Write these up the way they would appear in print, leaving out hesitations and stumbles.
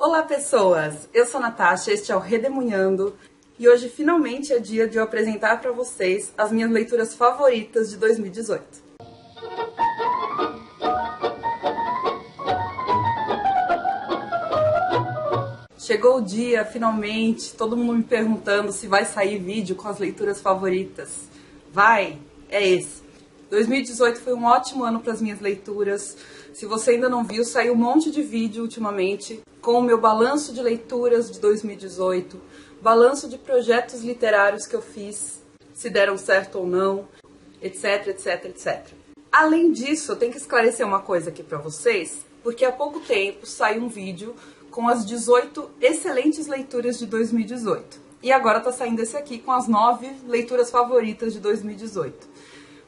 Olá pessoas, eu sou a Natasha, este é o Redemunhando e hoje finalmente é dia de eu apresentar para vocês as minhas leituras favoritas de 2018. Chegou o dia, finalmente, todo mundo me perguntando se vai sair vídeo com as leituras favoritas. Vai, é esse. 2018 foi um ótimo ano para as minhas leituras. Se você ainda não viu, saiu um monte de vídeo ultimamente com o meu balanço de leituras de 2018, balanço de projetos literários que eu fiz, se deram certo ou não, etc, etc, etc. Além disso, eu tenho que esclarecer uma coisa aqui para vocês, porque há pouco tempo saiu um vídeo com as 18 excelentes leituras de 2018. E agora tá saindo esse aqui com as 9 leituras favoritas de 2018.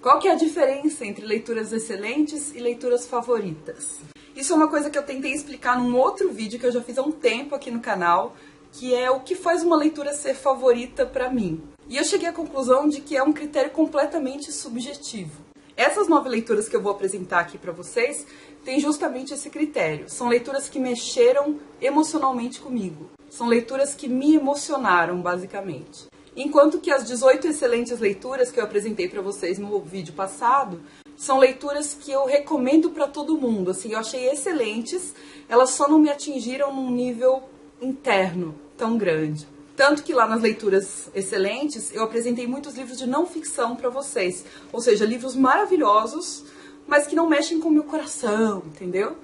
Qual que é a diferença entre leituras excelentes e leituras favoritas? Isso é uma coisa que eu tentei explicar num outro vídeo que eu já fiz há um tempo aqui no canal, que é o que faz uma leitura ser favorita pra mim. E eu cheguei à conclusão de que é um critério completamente subjetivo. Essas 9 leituras que eu vou apresentar aqui pra vocês têm justamente esse critério. São leituras que mexeram emocionalmente comigo. São leituras que me emocionaram, basicamente. Enquanto que as 18 excelentes leituras que eu apresentei para vocês no vídeo passado são leituras que eu recomendo para todo mundo. Assim, eu achei excelentes, elas só não me atingiram num nível interno tão grande. Tanto que lá nas leituras excelentes eu apresentei muitos livros de não ficção para vocês. Ou seja, livros maravilhosos, mas que não mexem com o meu coração, entendeu?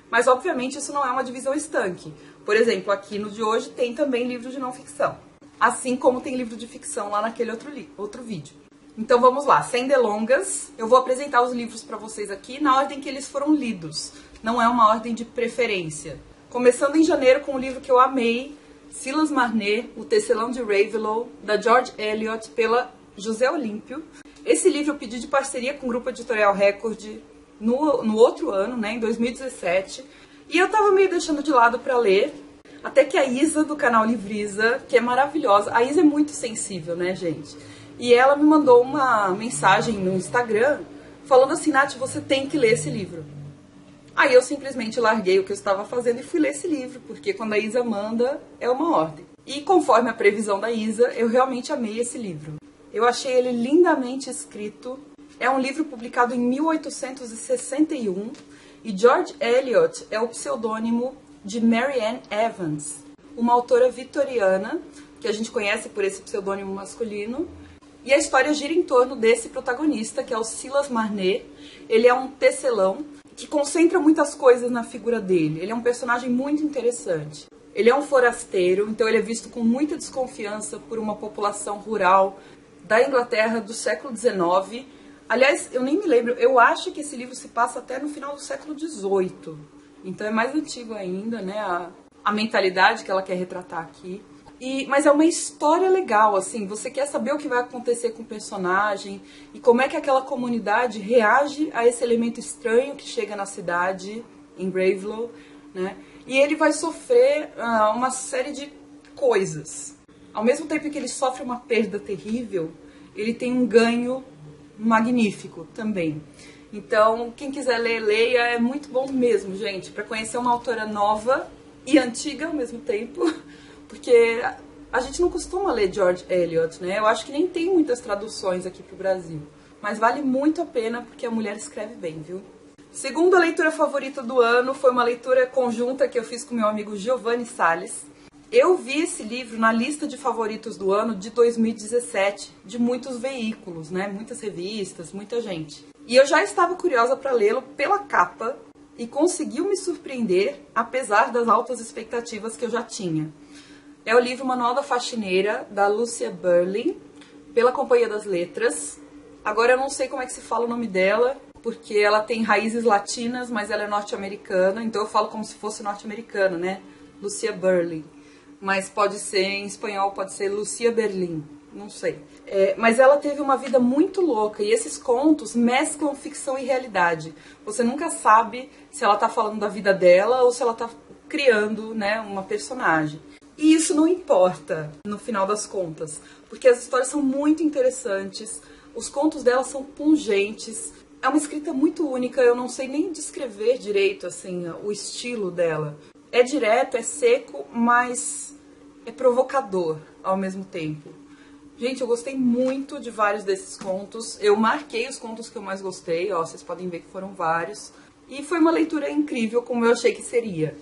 Mas obviamente isso não é uma divisão estanque. Por exemplo, aqui no de hoje tem também livros de não ficção. Assim como tem livro de ficção lá naquele outro vídeo. Então vamos lá, sem delongas, eu vou apresentar os livros para vocês aqui na ordem que eles foram lidos. Não é uma ordem de preferência. Começando em janeiro com um livro que eu amei, Silas Marner, O Tecelão de Raveloe, da George Eliot, pela José Olímpio. Esse livro eu pedi de parceria com o Grupo Editorial Record no outro ano, né, em 2017. E eu tava meio deixando de lado para ler. Até que a Isa, do canal Livrisa, que é maravilhosa, a Isa é muito sensível, né, gente? E ela me mandou uma mensagem no Instagram, falando assim, Nath, você tem que ler esse livro. Aí eu simplesmente larguei o que eu estava fazendo e fui ler esse livro, porque quando a Isa manda, é uma ordem. E conforme a previsão da Isa, eu realmente amei esse livro. Eu achei ele lindamente escrito. É um livro publicado em 1861, e George Eliot é o pseudônimo de Mary Ann Evans, uma autora vitoriana, que a gente conhece por esse pseudônimo masculino. E a história gira em torno desse protagonista, que é o Silas Marner. Ele é um tecelão que concentra muitas coisas na figura dele. Ele é um personagem muito interessante. Ele é um forasteiro, então ele é visto com muita desconfiança por uma população rural da Inglaterra do século XIX. Aliás, eu nem me lembro, eu acho que esse livro se passa até no final do século XVIII. Então é mais antigo ainda, né, a mentalidade que ela quer retratar aqui. Mas é uma história legal, assim, você quer saber o que vai acontecer com o personagem e como é que aquela comunidade reage a esse elemento estranho que chega na cidade, em Raveloe, né? E ele vai sofrer uma série de coisas. Ao mesmo tempo que ele sofre uma perda terrível, ele tem um ganho magnífico também. Então, quem quiser ler, leia, é muito bom mesmo, gente, para conhecer uma autora nova e antiga ao mesmo tempo, porque a gente não costuma ler George Eliot, né? Eu acho que nem tem muitas traduções aqui pro Brasil, mas vale muito a pena porque a mulher escreve bem, viu? Segunda leitura favorita do ano foi uma leitura conjunta que eu fiz com meu amigo Giovanni Salles. Eu vi esse livro na lista de favoritos do ano de 2017, de muitos veículos, né? Muitas revistas, muita gente. E eu já estava curiosa para lê-lo pela capa e conseguiu me surpreender, apesar das altas expectativas que eu já tinha. É o livro Manual da Faxineira, da Lucia Berling, pela Companhia das Letras. Agora eu não sei como é que se fala o nome dela, porque ela tem raízes latinas, mas ela é norte-americana, então eu falo como se fosse norte-americana, né? Lucia Berling. Mas pode ser, em espanhol, pode ser Lucia Berlim, não sei. Mas ela teve uma vida muito louca e esses contos mesclam ficção e realidade. Você nunca sabe se ela está falando da vida dela ou se ela está criando, né, uma personagem. E isso não importa, no final das contas, porque as histórias são muito interessantes, os contos dela são pungentes, é uma escrita muito única, eu não sei nem descrever direito assim, o estilo dela. É direto, é seco, mas é provocador ao mesmo tempo. Gente, eu gostei muito de vários desses contos. Eu marquei os contos que eu mais gostei, ó, vocês podem ver que foram vários. E foi uma leitura incrível, como eu achei que seria.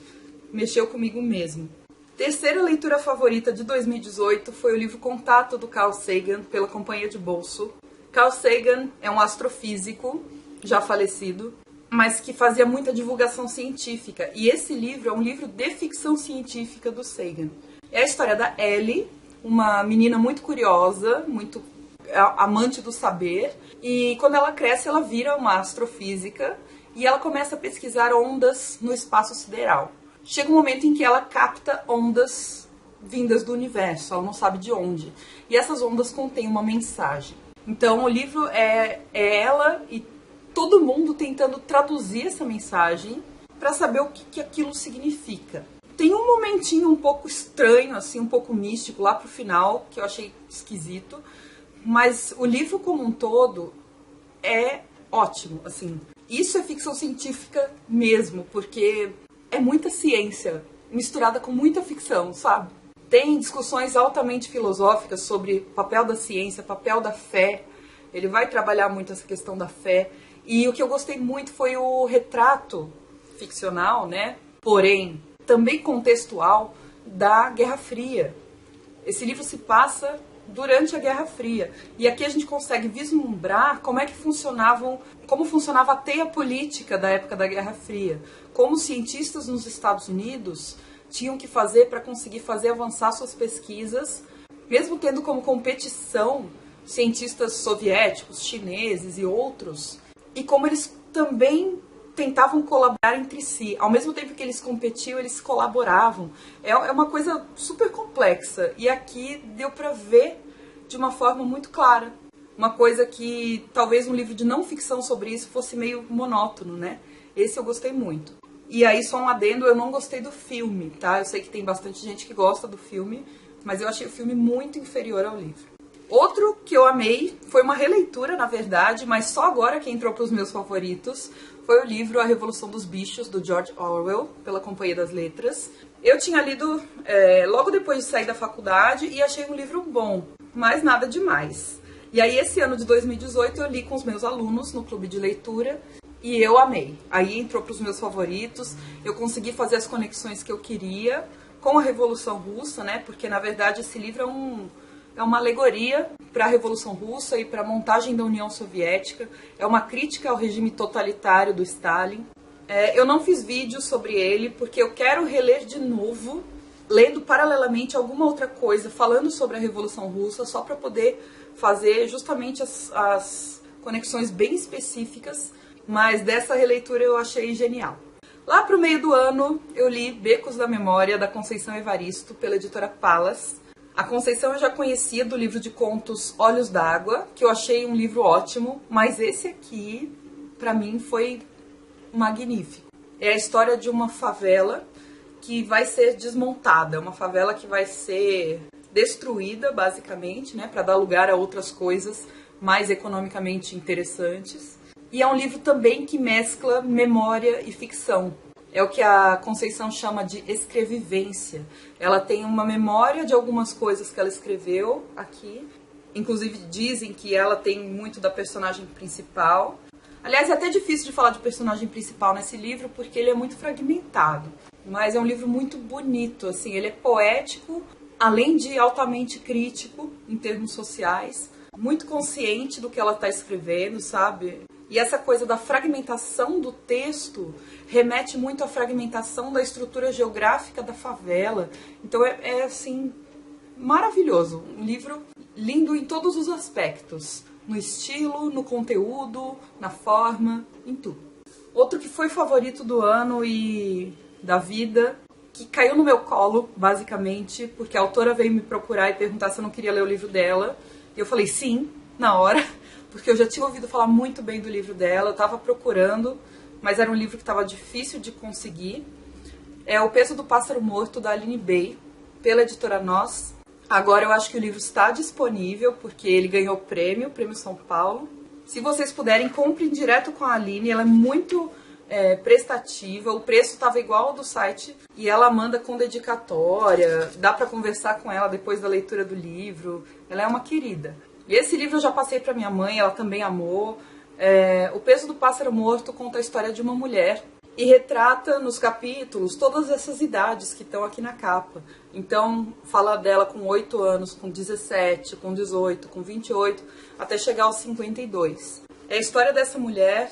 Mexeu comigo mesmo. Terceira leitura favorita de 2018 foi o livro Contato, do Carl Sagan, pela Companhia de Bolso. Carl Sagan é um astrofísico, já falecido, mas que fazia muita divulgação científica. E esse livro é um livro de ficção científica do Sagan. É a história da Ellie, uma menina muito curiosa, muito amante do saber. E quando ela cresce, ela vira uma astrofísica e ela começa a pesquisar ondas no espaço sideral. Chega um momento em que ela capta ondas vindas do universo, ela não sabe de onde. E essas ondas contêm uma mensagem. Então o livro é ela e todo mundo tentando traduzir essa mensagem para saber o que aquilo significa. Tem um momentinho um pouco estranho, assim, um pouco místico lá pro final, que eu achei esquisito. Mas o livro como um todo é ótimo, assim. Isso é ficção científica mesmo, porque é muita ciência misturada com muita ficção, sabe? Tem discussões altamente filosóficas sobre o papel da ciência, o papel da fé. Ele vai trabalhar muito essa questão da fé. E o que eu gostei muito foi o retrato ficcional, né? Porém, também contextual, da Guerra Fria. Esse livro se passa durante a Guerra Fria. E aqui a gente consegue vislumbrar como funcionava a teia política da época da Guerra Fria. Como os cientistas nos Estados Unidos tinham que fazer para conseguir fazer avançar suas pesquisas, mesmo tendo como competição cientistas soviéticos, chineses e outros, e como eles também tentavam colaborar entre si. Ao mesmo tempo que eles competiam, eles colaboravam. É uma coisa super complexa. E aqui deu para ver de uma forma muito clara. Uma coisa que talvez um livro de não ficção sobre isso fosse meio monótono, né? Esse eu gostei muito. E aí, só um adendo, eu não gostei do filme, tá? Eu sei que tem bastante gente que gosta do filme, mas eu achei o filme muito inferior ao livro. Outro que eu amei, foi uma releitura, na verdade, mas só agora que entrou para os meus favoritos, foi o livro A Revolução dos Bichos, do George Orwell, pela Companhia das Letras. Eu tinha lido logo depois de sair da faculdade e achei um livro bom, mas nada demais. E aí, esse ano de 2018, eu li com os meus alunos no clube de leitura e eu amei. Aí entrou para os meus favoritos, eu consegui fazer as conexões que eu queria com a Revolução Russa, né? Porque, na verdade, esse livro é uma alegoria para a Revolução Russa e para a montagem da União Soviética. É uma crítica ao regime totalitário do Stalin. Eu não fiz vídeo sobre ele porque eu quero reler de novo, lendo paralelamente alguma outra coisa, falando sobre a Revolução Russa, só para poder fazer justamente as conexões bem específicas, mas dessa releitura eu achei genial. Lá para o meio do ano, eu li Becos da Memória, da Conceição Evaristo, pela editora Palas. A Conceição eu já conhecia do livro de contos Olhos d'Água, que eu achei um livro ótimo, mas esse aqui, para mim, foi magnífico. É a história de uma favela que vai ser desmontada, uma favela que vai ser destruída, basicamente, né, para dar lugar a outras coisas mais economicamente interessantes. E é um livro também que mescla memória e ficção. É o que a Conceição chama de escrevivência. Ela tem uma memória de algumas coisas que ela escreveu aqui. Inclusive dizem que ela tem muito da personagem principal. Aliás, é até difícil de falar de personagem principal nesse livro porque ele é muito fragmentado. Mas é um livro muito bonito, assim, ele é poético, além de altamente crítico em termos sociais. Muito consciente do que ela está escrevendo, sabe? E essa coisa da fragmentação do texto remete muito à fragmentação da estrutura geográfica da favela. Então assim, maravilhoso. Um livro lindo em todos os aspectos. No estilo, no conteúdo, na forma, em tudo. Outro que foi favorito do ano e da vida, que caiu no meu colo, basicamente, porque a autora veio me procurar e perguntar se eu não queria ler o livro dela. E eu falei sim, na hora, porque eu já tinha ouvido falar muito bem do livro dela, eu estava procurando, mas era um livro que estava difícil de conseguir. É O Peso do Pássaro Morto, da Aline Bay, pela editora Nós. Agora eu acho que o livro está disponível, porque ele ganhou prêmio São Paulo. Se vocês puderem, comprem direto com a Aline, ela é muito prestativa, o preço estava igual ao do site e ela manda com dedicatória, dá para conversar com ela depois da leitura do livro, ela é uma querida. E esse livro eu já passei para minha mãe, ela também amou. O Peso do Pássaro Morto conta a história de uma mulher e retrata nos capítulos todas essas idades que estão aqui na capa. Então, fala dela com 8 anos, com 17, com 18, com 28, até chegar aos 52. É a história dessa mulher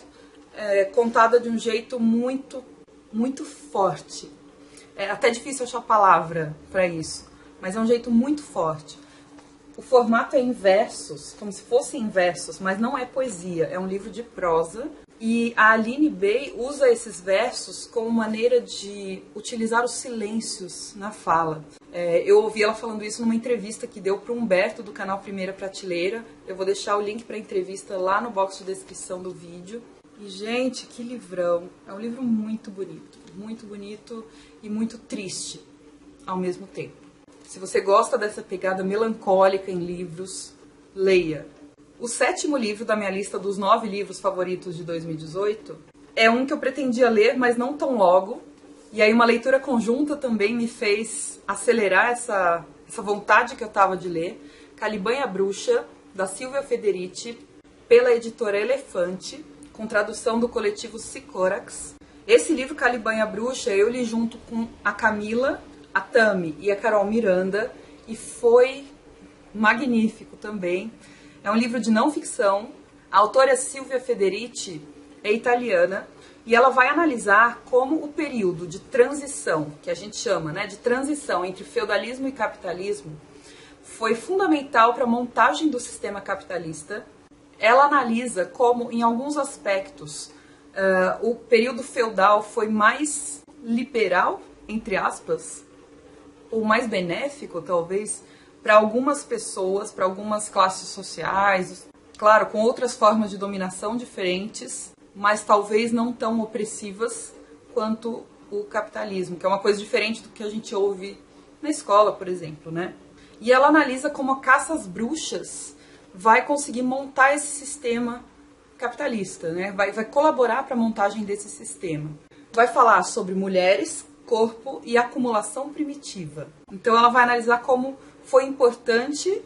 contada de um jeito muito, muito forte. É até difícil achar palavra para isso, mas é um jeito muito forte. O formato é em versos, como se fossem em versos, mas não é poesia, é um livro de prosa. E a Aline Bey usa esses versos como maneira de utilizar os silêncios na fala. Eu ouvi ela falando isso numa entrevista que deu para o Humberto, do canal Primeira Prateleira. Eu vou deixar o link para a entrevista lá no box de descrição do vídeo. E, gente, que livrão! É um livro muito bonito e muito triste ao mesmo tempo. Se você gosta dessa pegada melancólica em livros, leia. O 7º livro da minha lista dos 9 livros favoritos de 2018 é um que eu pretendia ler, mas não tão logo. E aí uma leitura conjunta também me fez acelerar essa vontade que eu estava de ler. Caliban e a Bruxa, da Silvia Federici, pela editora Elefante, com tradução do coletivo Sicórax. Esse livro, Caliban e a Bruxa, eu li junto com a Camila, a Tami e a Carol Miranda, e foi magnífico também. É um livro de não ficção. A autora Silvia Federici é italiana e ela vai analisar como o período de transição, que a gente chama, de transição entre feudalismo e capitalismo, foi fundamental para a montagem do sistema capitalista. Ela analisa como, em alguns aspectos, o período feudal foi mais liberal, entre aspas, ou mais benéfico, talvez, para algumas pessoas, para algumas classes sociais, claro, com outras formas de dominação diferentes, mas talvez não tão opressivas quanto o capitalismo, que é uma coisa diferente do que a gente ouve na escola, por exemplo, né? E ela analisa como a caça às bruxas vai conseguir montar esse sistema capitalista, né? Vai colaborar para a montagem desse sistema. Vai falar sobre mulheres, corpo e acumulação primitiva. Então ela vai analisar como foi importante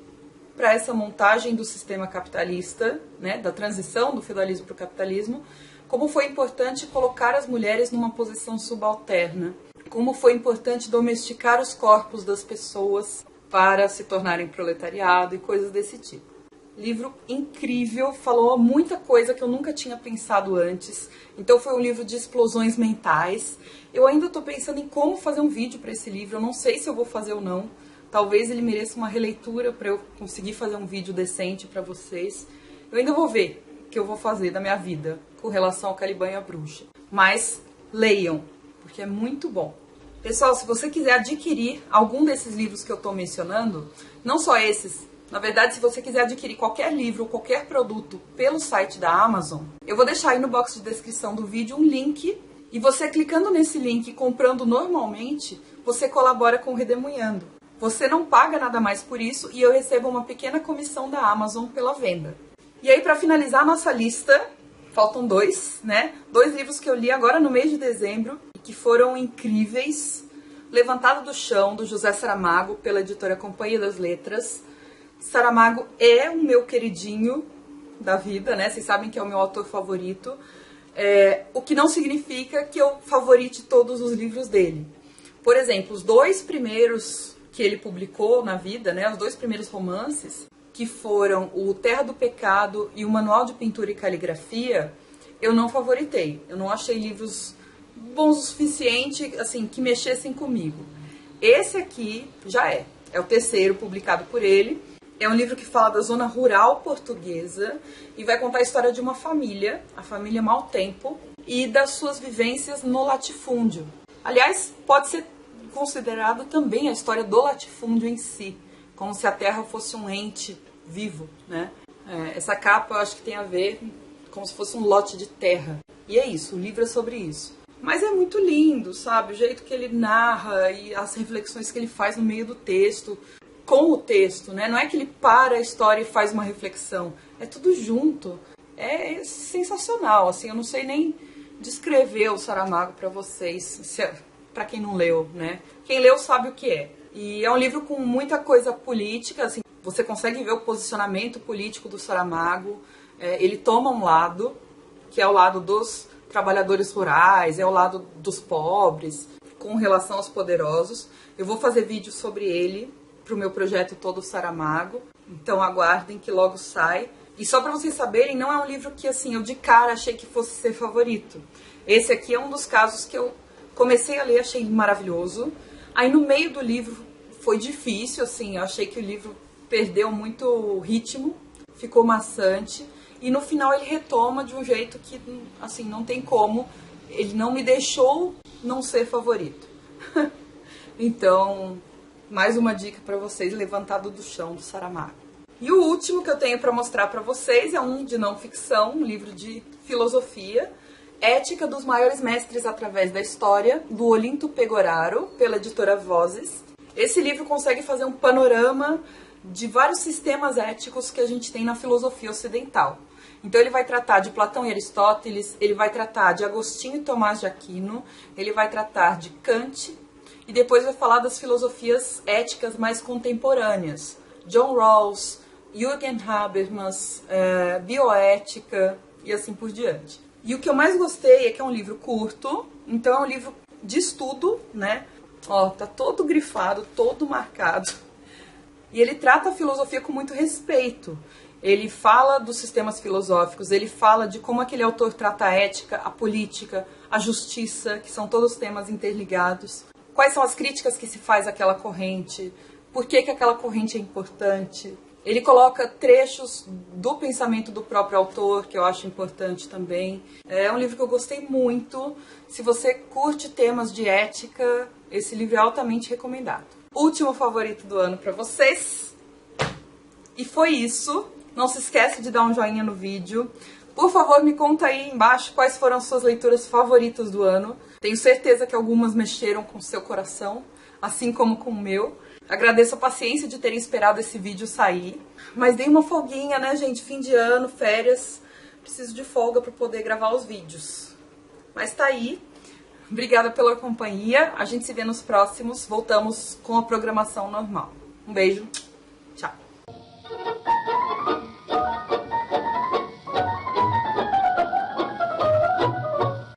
para essa montagem do sistema capitalista, da transição do feudalismo para o capitalismo, como foi importante colocar as mulheres numa posição subalterna, como foi importante domesticar os corpos das pessoas para se tornarem proletariado e coisas desse tipo. Livro incrível, falou muita coisa que eu nunca tinha pensado antes. Então foi um livro de explosões mentais. Eu ainda estou pensando em como fazer um vídeo para esse livro, eu não sei se eu vou fazer ou não. Talvez ele mereça uma releitura para eu conseguir fazer um vídeo decente para vocês. Eu ainda vou ver o que eu vou fazer da minha vida com relação ao Caliban e a Bruxa. Mas leiam, porque é muito bom. Pessoal, se você quiser adquirir algum desses livros que eu estou mencionando, não só esses, na verdade, se você quiser adquirir qualquer livro ou qualquer produto pelo site da Amazon, eu vou deixar aí no box de descrição do vídeo um link, e você clicando nesse link e comprando normalmente, você colabora com o Redemoinhando. Você não paga nada mais por isso e eu recebo uma pequena comissão da Amazon pela venda. E aí, para finalizar a nossa lista, faltam 2, 2 livros que eu li agora no mês de dezembro e que foram incríveis. Levantado do Chão, do José Saramago, pela editora Companhia das Letras. Saramago é o meu queridinho da vida, Vocês sabem que é o meu autor favorito. O que não significa que eu favorite todos os livros dele. Por exemplo, os 2 primeiros que ele publicou na vida, os 2 primeiros romances, que foram o Terra do Pecado e o Manual de Pintura e Caligrafia, eu não favoritei. Eu não achei livros bons o suficiente, assim, que mexessem comigo. Esse aqui já é o 3º publicado por ele. É um livro que fala da zona rural portuguesa e vai contar a história de uma família, a família Mau Tempo, e das suas vivências no latifúndio. Aliás, pode ser considerado também a história do latifúndio em si, como se a terra fosse um ente vivo, Essa capa eu acho que tem a ver como se fosse um lote de terra. E é isso, o livro é sobre isso. Mas é muito lindo, sabe? O jeito que ele narra e as reflexões que ele faz no meio do texto, com o texto, Não é que ele para a história e faz uma reflexão, é tudo junto. É sensacional, assim, eu não sei nem descrever o Saramago para vocês, para quem não leu, né? Quem leu sabe o que é. E é um livro com muita coisa política, assim, você consegue ver o posicionamento político do Saramago. Ele toma um lado, que é o lado dos trabalhadores rurais, é o lado dos pobres, com relação aos poderosos. Eu vou fazer vídeo sobre ele para o meu projeto Todo Saramago, então aguardem que logo sai. E só para vocês saberem, não é um livro que assim eu de cara achei que fosse ser favorito. Esse aqui é um dos casos que eu comecei a ler, achei maravilhoso. Aí no meio do livro foi difícil, assim, eu achei que o livro perdeu muito ritmo, ficou maçante. E no final ele retoma de um jeito que, assim, não tem como. Ele não me deixou não ser favorito. Então, mais uma dica para vocês, Levantado do Chão, do Saramago. E o último que eu tenho para mostrar para vocês é um de não ficção, um livro de filosofia, Ética dos Maiores Mestres através da História, do Olinto Pegoraro, pela editora Vozes. Esse livro consegue fazer um panorama de vários sistemas éticos que a gente tem na filosofia ocidental. Então ele vai tratar de Platão e Aristóteles, ele vai tratar de Agostinho e Tomás de Aquino, ele vai tratar de Kant e depois vai falar das filosofias éticas mais contemporâneas. John Rawls, Jürgen Habermas, bioética e assim por diante. E o que eu mais gostei é que é um livro curto, então é um livro de estudo, né? Ó, tá todo grifado, todo marcado. E ele trata a filosofia com muito respeito. Ele fala dos sistemas filosóficos, ele fala de como aquele autor trata a ética, a política, a justiça, que são todos temas interligados. Quais são as críticas que se faz àquela corrente, por que aquela corrente é importante. Ele coloca trechos do pensamento do próprio autor, que eu acho importante também. É um livro que eu gostei muito. Se você curte temas de ética, esse livro é altamente recomendado. Último favorito do ano para vocês. E foi isso. Não se esquece de dar um joinha no vídeo. Por favor, me conta aí embaixo quais foram as suas leituras favoritas do ano. Tenho certeza que algumas mexeram com o seu coração, assim como com o meu. Agradeço a paciência de terem esperado esse vídeo sair. Mas dei uma folguinha, né, gente? Fim de ano, férias. Preciso de folga para poder gravar os vídeos. Mas tá aí. Obrigada pela companhia. A gente se vê nos próximos. Voltamos com a programação normal. Um beijo. Tchau.